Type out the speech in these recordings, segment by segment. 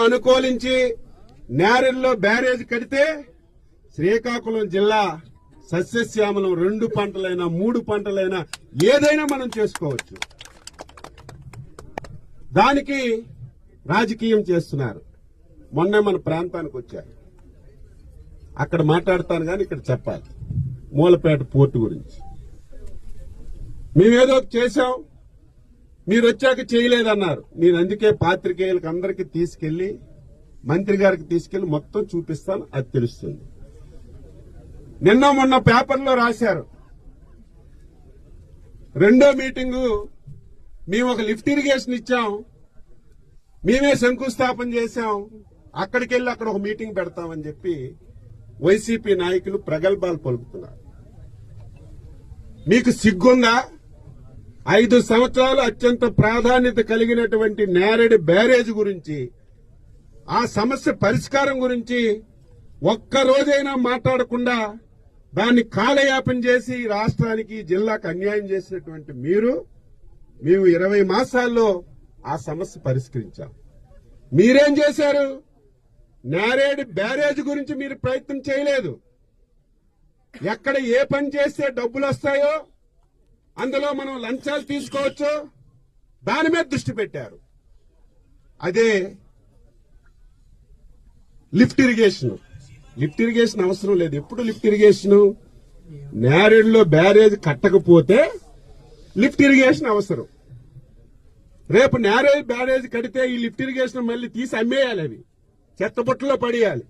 అనుకూలించి నేరెల్లో barrage కడితే శ్రీకాకుళం జిల్లా సస్యశ్యామలం 2 పంటలైనా 3 పంటలైనా ఏదైనా మనం చేసుకోవచ్చు. దానికి రాజకీయం చేస్తున్నారు. మొన్నే మన ప్రాంతానికి వచ్చారు, అక్కడ మాట్లాడతాను కానీ ఇక్కడ చెప్పాలి. మూలపేట పోర్టు గురించి మేమేదో చేశాం, మీరు వచ్చాక చేయలేదన్నారు. నేను అందుకే పాత్రికేయులకు అందరికీ తీసుకెళ్లి మంత్రి గారికి తీసుకెళ్లి మొత్తం చూపిస్తాను, అది తెలుస్తుంది. నిన్న మొన్న పేపర్లో రాశారు, రెండో మీటింగు మేము ఒక లిఫ్ట్ ఇరిగేషన్ ఇచ్చాం, మేమే శంకుస్థాపన చేశాం, అక్కడికి వెళ్లి అక్కడ ఒక మీటింగ్ పెడతామని చెప్పి వైసీపీ నాయకులు ప్రగల్భాలు పలుకుతున్నారు. మీకు సిగ్గుందా? 5 సంవత్సరాలు అత్యంత ప్రాధాన్యత కలిగినటువంటి నేరేడు బ్యారేజ్ గురించి, ఆ సమస్య పరిష్కారం గురించి ఒక్క రోజైనా మాట్లాడకుండా దాన్ని కాలయాపన చేసి రాష్ట్రానికి జిల్లాకు అన్యాయం చేసినటువంటి మేము 20 మాసాల్లో ఆ సమస్య పరిష్కరించాం. మీరేం చేశారు? నేరేడు బ్యారేజ్ గురించి మీరు ప్రయత్నం చేయలేదు. ఎక్కడ ఏ పని చేస్తే డబ్బులు వస్తాయో, అందులో మనం లంచాలు తీసుకోవచ్చు, దాని మీద దృష్టి పెట్టారు. అదే లిఫ్ట్ ఇరిగేషన్. లిఫ్ట్ ఇరిగేషన్ అవసరం లేదు. ఎప్పుడు లిఫ్ట్ ఇరిగేషన్? నేరేడులో బ్యారేజ్ కట్టకపోతే లిఫ్ట్ ఇరిగేషన్ అవసరం. రేపు నేరేడు బ్యారేజ్ కడితే ఈ లిఫ్ట్ ఇరిగేషన్ మళ్ళీ తీసి అమ్మేయాలి, అవి చెత్తబుట్టలో పడేయాలి.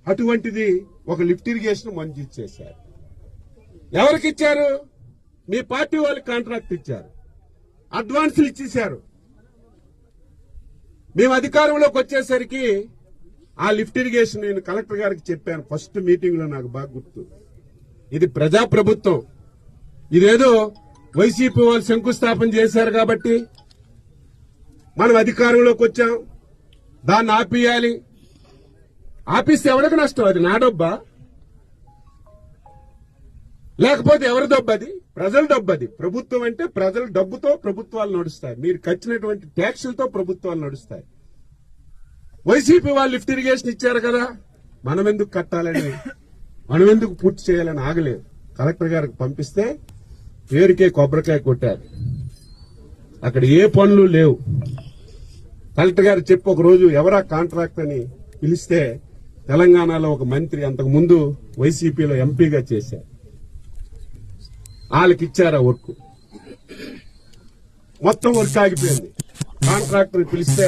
అటువంటిది ఒక లిఫ్ట్ ఇరిగేషన్ మంజూరు చేశారు. ఎవరికి ఇచ్చారు? మీ పార్టీ వాళ్ళకి కాంట్రాక్ట్ ఇచ్చారు, అడ్వాన్సులు ఇచ్చేశారు. మేము అధికారంలోకి వచ్చేసరికి ఆ లిఫ్ట్ ఇరిగేషన్ నేను కలెక్టర్ గారికి చెప్పాను ఫస్ట్ మీటింగ్ లో, నాకు బాగా గుర్తు. ఇది ప్రజాప్రభుత్వం, ఇదేదో వైసీపీ వాళ్ళు శంకుస్థాపన చేశారు కాబట్టి మనం అధికారంలోకి వచ్చాం, దాన్ని ఆపేయాలి. ఆపిస్తే ఎవరికి నష్టం? అది నా డబ్బా? లేకపోతే ఎవరి డబ్బు? అది ప్రజల డబ్బు. అది ప్రభుత్వం అంటే ప్రజల డబ్బుతో ప్రభుత్వాలు నడుస్తాయి, మీరు కట్టినటువంటి ట్యాక్సులతో ప్రభుత్వాలు నడుస్తాయి. వైసీపీ వాళ్ళు లిఫ్ట్ ఇరిగేషన్ ఇచ్చారు కదా, మనం ఎందుకు కట్టాలని, మనం ఎందుకు పూర్తి చేయాలని ఆగలేదు. కలెక్టర్ గారికి పంపిస్తే పేరుకే కొబ్బరికాయ కొట్టారు, అక్కడ ఏ పనులు లేవు. కలెక్టర్ గారు చెప్పి ఒక రోజు ఎవరా కాంట్రాక్ట్ అని పిలిస్తే తెలంగాణలో ఒక మంత్రి అంతకు ముందు వైసీపీలో ఎంపీగా చేశారు, వాళ్ళకి ఇచ్చారు ఆ వర్క్. మొత్తం వర్క్ ఆగిపోయింది. కాంట్రాక్టర్ పిలిస్తే